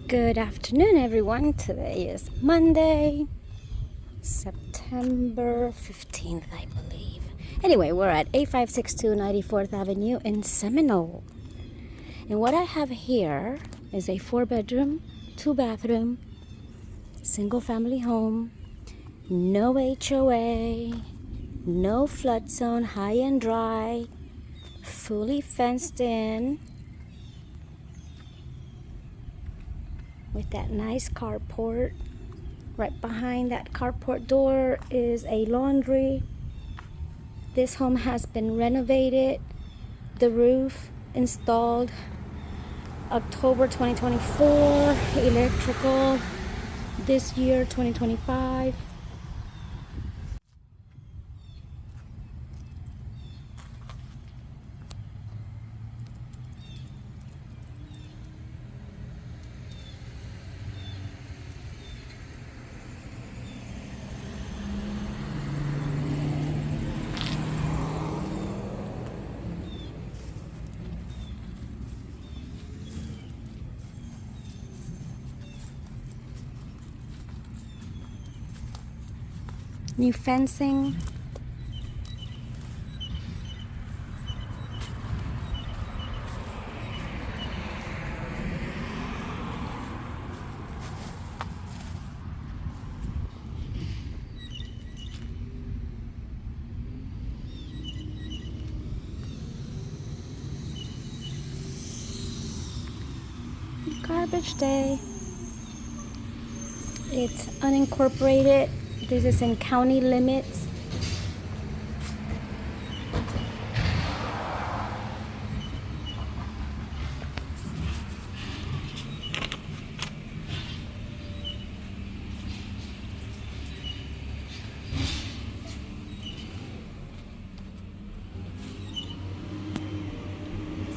Good afternoon, everyone. Today is Monday, September 15th, I believe. Anyway, we're at 8562 94th Avenue in Seminole. And what I have here is a 4-bedroom, 2-bathroom, single-family home, no HOA, no flood zone, high and dry, fully fenced in, with that nice carport. Right behind that carport door is a laundry. This home has been renovated. The roof installed October 2024. Electrical this year, 2025. New fencing. Garbage day. It's unincorporated. This is in county limits.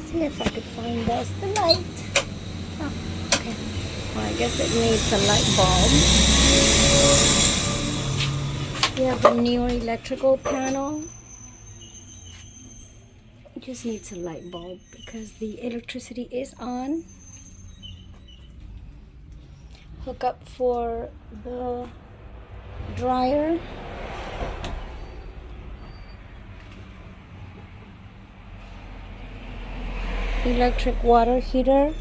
See if I could find us the light. Oh, okay. Well, I guess it needs a light bulb. We have a new electrical panel. It just needs a light bulb because the electricity is on. Hook up for the dryer. Electric water heater.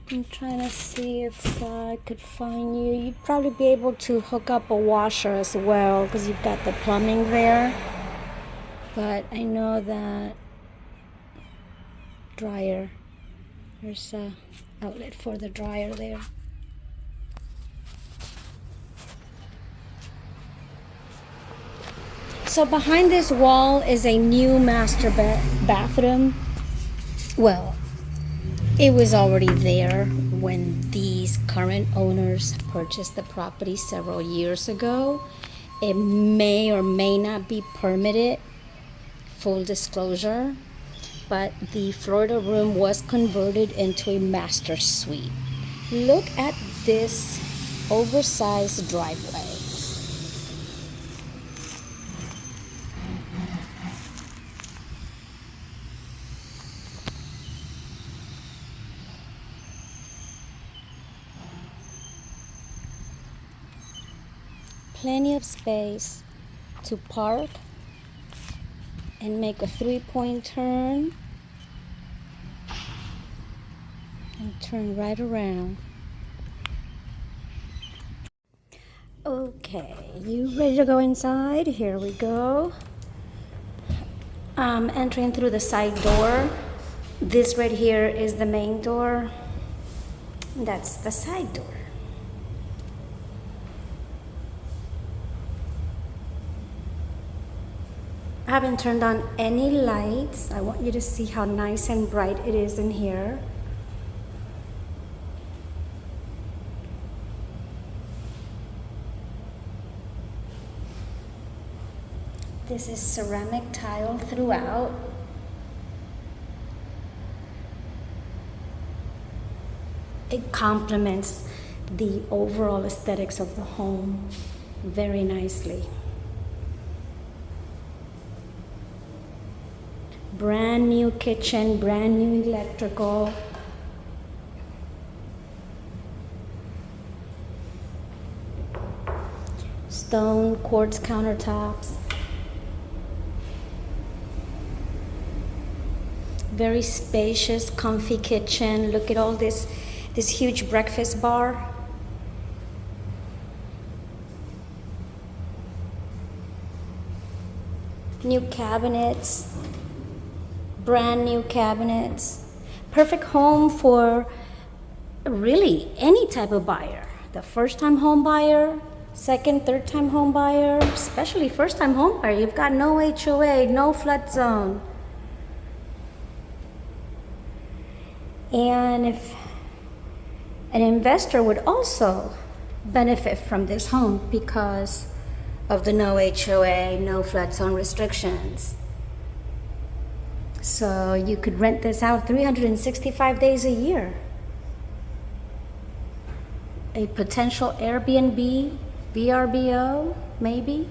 I'm trying to see if I could find you. You'd probably be able to hook up a washer as well because you've got the plumbing there. But I know that dryer, there's a outlet for the dryer there. So behind this wall is a new master bathroom. Well, it was already there when these current owners purchased the property several years ago. It may or may not be permitted, full disclosure, but the Florida room was converted into a master suite. Look at this oversized driveway. Plenty of space to park and make a 3-point turn and turn right around. Okay, you ready to go inside? Here we go. Entering through the side door. This right here is the main door. That's the side door. I haven't turned on any lights. I want you to see how nice and bright it is in here. This is ceramic tile throughout. It complements the overall aesthetics of the home. very nicely. Brand new kitchen, brand new electrical. Stone quartz countertops. Very spacious, comfy kitchen. Look at all this huge breakfast bar. New cabinets, brand new cabinets. Perfect home for really any type of buyer. The first-time home buyer, second, third-time home buyer, especially first-time home buyer. You've got no HOA, no flood zone. And if an investor would also benefit from this home because of the no HOA, no flood zone restrictions. So you could rent this out 365 days a year. A potential Airbnb, VRBO, maybe.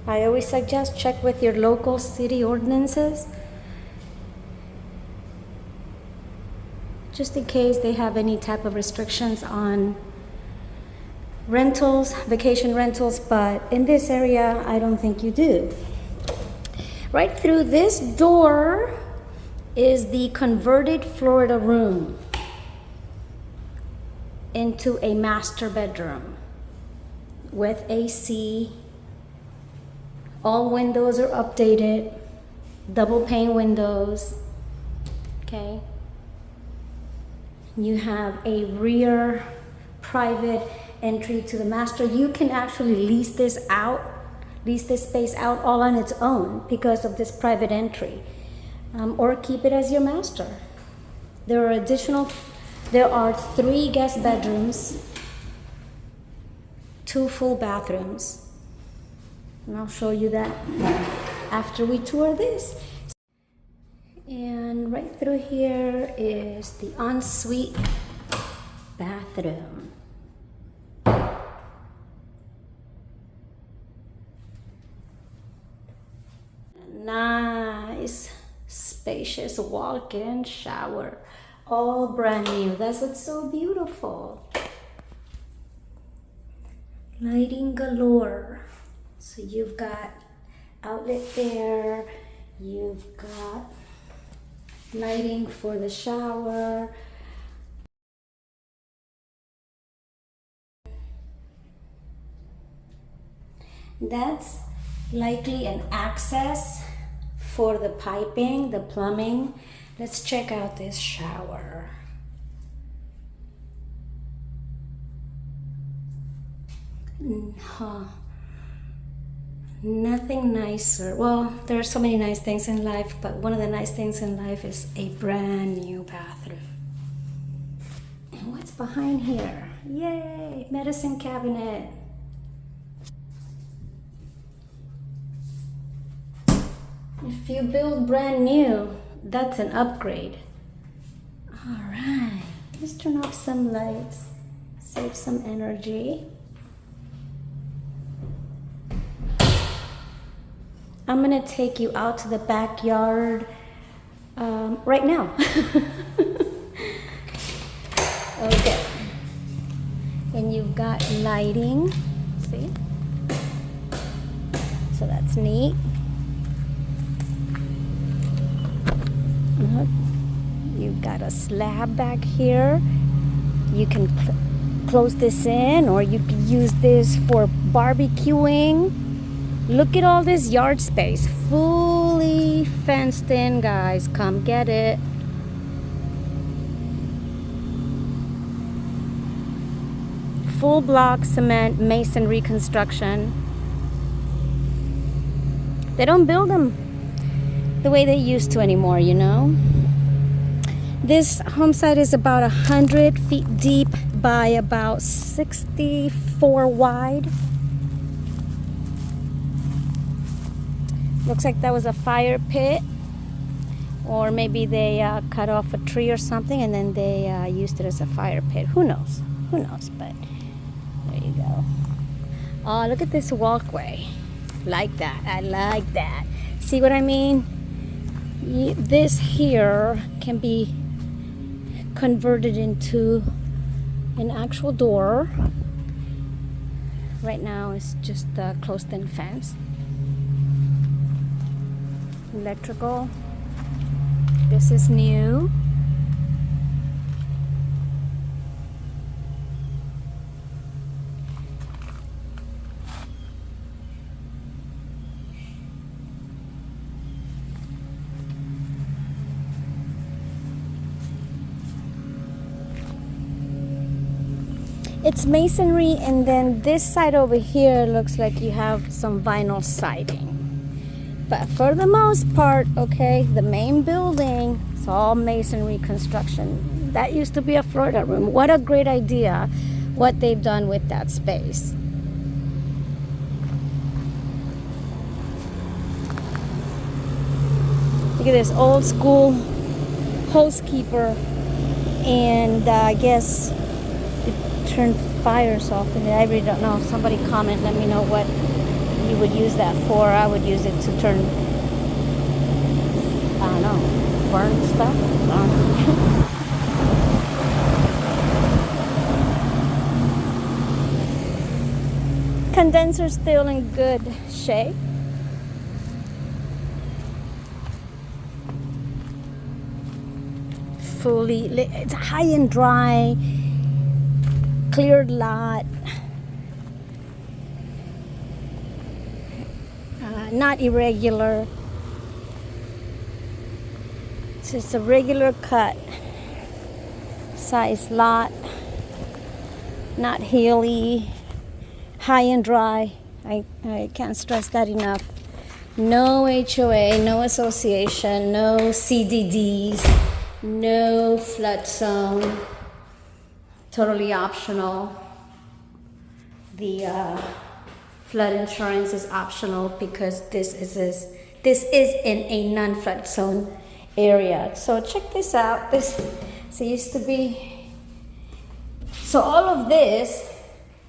I always suggest check with your local city ordinances, just in case they have any type of restrictions on rentals, vacation rentals, but in this area, I don't think you do. Right through this door is the converted Florida room into a master bedroom with AC. All windows are updated, double pane windows, okay? You have a rear private entry to the master. You can actually lease this space out all on its own because of this private entry, or keep it as your master. There are 3 guest bedrooms, 2 full bathrooms, and I'll show you that after we tour this. And right through here is the ensuite bathroom. Nice, spacious walk-in shower. All brand new. That's what's so beautiful. Lighting galore. So you've got outlet there. You've got lighting for the shower. That's likely an access for the piping, the plumbing. Let's check out this shower. Nothing nicer. Well, there are so many nice things in life, but one of the nice things in life is a brand new bathroom. And what's behind here? Yay, medicine cabinet. If you build brand new, that's an upgrade. All right, let's turn off some lights, save some energy. I'm gonna take you out to the backyard right now. Okay, and you've got lighting, see? So that's neat. You've got a slab back here. You can close this in, or you can use this for barbecuing. Look at all this yard space, fully fenced in, guys. Come get it. Full block cement masonry construction. They don't build them the way they used to anymore, you know. This home site is about 100 feet deep by about 64 wide. Looks like that was a fire pit, or maybe they cut off a tree or something and then they used it as a fire pit. Who knows? Who knows? But Oh, look at this walkway. Like that. I like that. See what I mean? This here can be converted into an actual door. Right now it's just a closed-in fence. Electrical. This is new. It's masonry, and then this side over here looks like you have some vinyl siding. But for the most part, okay, the main building is all masonry construction. That used to be a Florida room. What a great idea what they've done with that space. Look at this old school housekeeper, and I guess turn fires off in it. I really don't know. Somebody comment, let me know what you would use that for. I would use it to turn, I don't know, burn stuff. Condenser still in good shape. Fully lit. It's high and dry. Cleared lot, not irregular. So it's a regular cut size lot, not hilly, high and dry. I can't stress that enough. No HOA, no association, no CDDs, no flood zone. Totally optional. The flood insurance is optional because this is in a non-flood zone area. So check this out. This used to be. So all of this,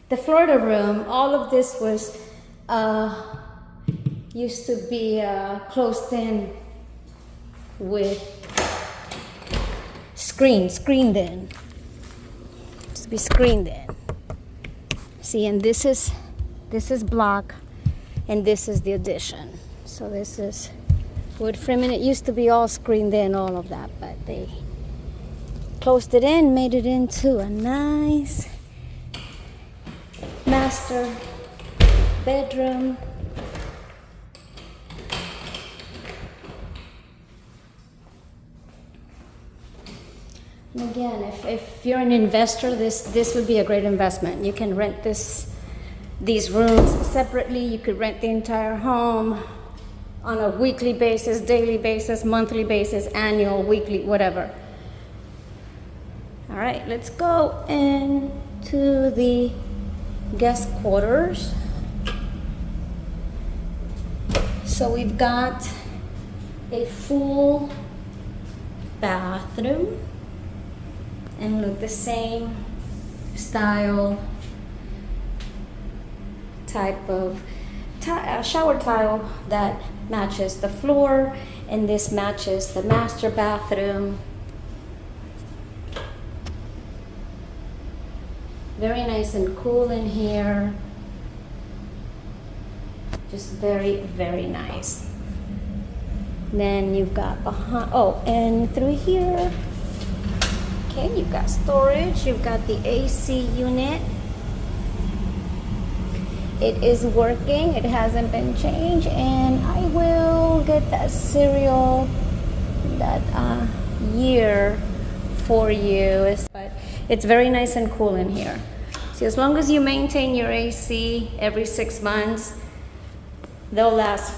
the Florida room, all of this was used to be closed in with screened in. Be screened in. See, and this is block, and this is the addition. So this is wood framing. It used to be all screened in, all of that, but they closed it in, made it into a nice master bedroom. And again, if you're an investor, this would be a great investment. You can rent these rooms separately. You could rent the entire home on a weekly basis, daily basis, monthly basis, annual, weekly, whatever. All right, let's go into the guest quarters. So we've got a full bathroom. And look, the same style, type of shower tile that matches the floor, and this matches the master bathroom. Very nice and cool in here. Just very, very nice. Then you've got behind, and through here, okay, you've got storage, you've got the AC unit. It is working, it hasn't been changed, and I will get that serial, that year for you. But it's very nice and cool in here. See, as long as you maintain your AC every 6 months, they'll last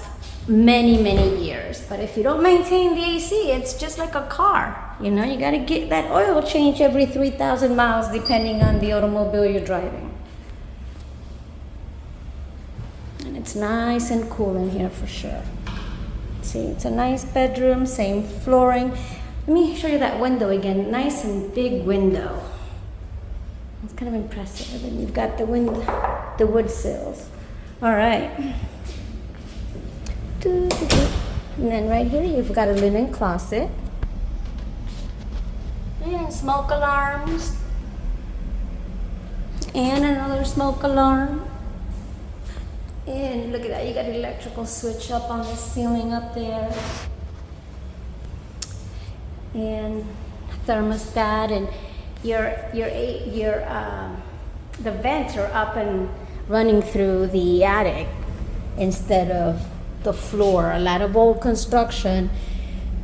many, many years. But if you don't maintain the AC, it's just like a car. You know, you gotta get that oil change every 3,000 miles depending on the automobile you're driving. And it's nice and cool in here for sure. See, it's a nice bedroom, same flooring. Let me show you that window again. Nice and big window. It's kind of impressive. And you've got the wood sills. All right. And then right here, you've got a linen closet. And smoke alarms. And another smoke alarm. And look at that, you got an electrical switch up on the ceiling up there. And thermostat, and the vents are up and running through the attic instead of the floor. A lot of old construction,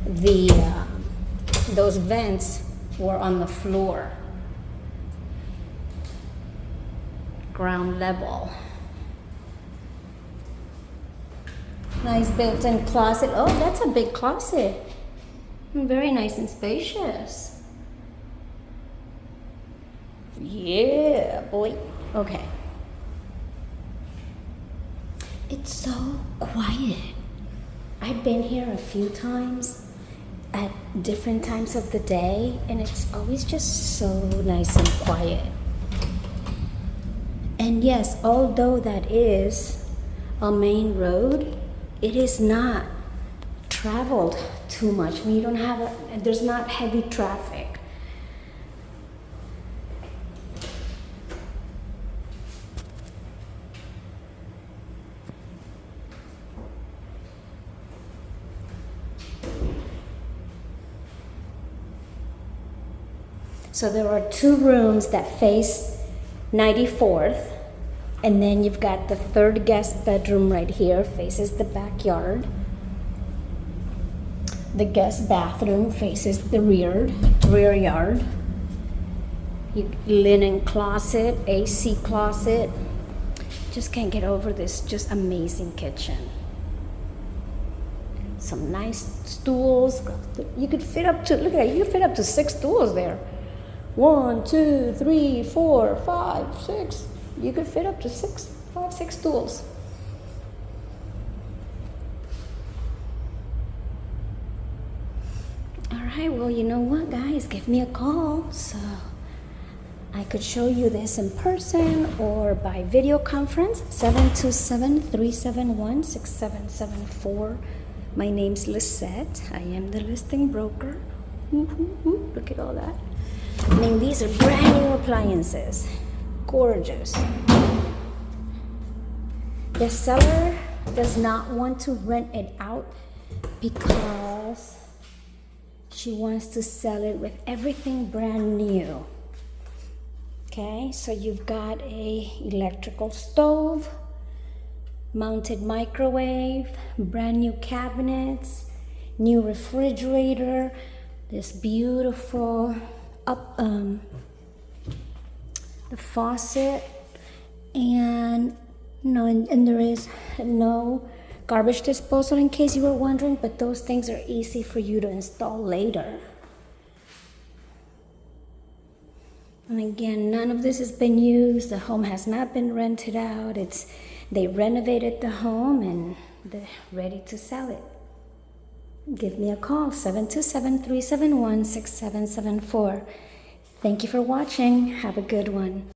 those vents were on the floor, ground level. Nice built-in closet. Oh, that's a big closet. Very nice and spacious. Yeah, boy. Okay. It's so quiet. I've been here a few times at different times of the day, and it's always just so nice and quiet. And yes, although that is a main road, it is not traveled too much. We don't have there's not heavy traffic. So there are two rooms that face 94th, and then you've got the third guest bedroom right here, faces the backyard. The guest bathroom faces the rear yard. Linen closet, AC closet. Just can't get over this just amazing kitchen. Some nice stools. You could fit up to, look at that, you could fit up to 6 stools there. 1, 2, 3, 4, 5, 6. You could fit up to 6 stools. All right, well, you know what, guys? Give me a call so I could show you this in person or by video conference. 727-371-6774. My name's Lisette. I am the listing broker. Look at all that. I mean, these are brand new appliances. Gorgeous. The seller does not want to rent it out because she wants to sell it with everything brand new. Okay, so you've got a electrical stove, mounted microwave, brand new cabinets, new refrigerator, this beautiful the faucet, and and there is no garbage disposal, in case you were wondering, but those things are easy for you to install later. And again, none of this has been used. The home has not been rented out. They renovated the home and they're ready to sell it. Give me a call, 727-371-6774. Thank you for watching. Have a good one.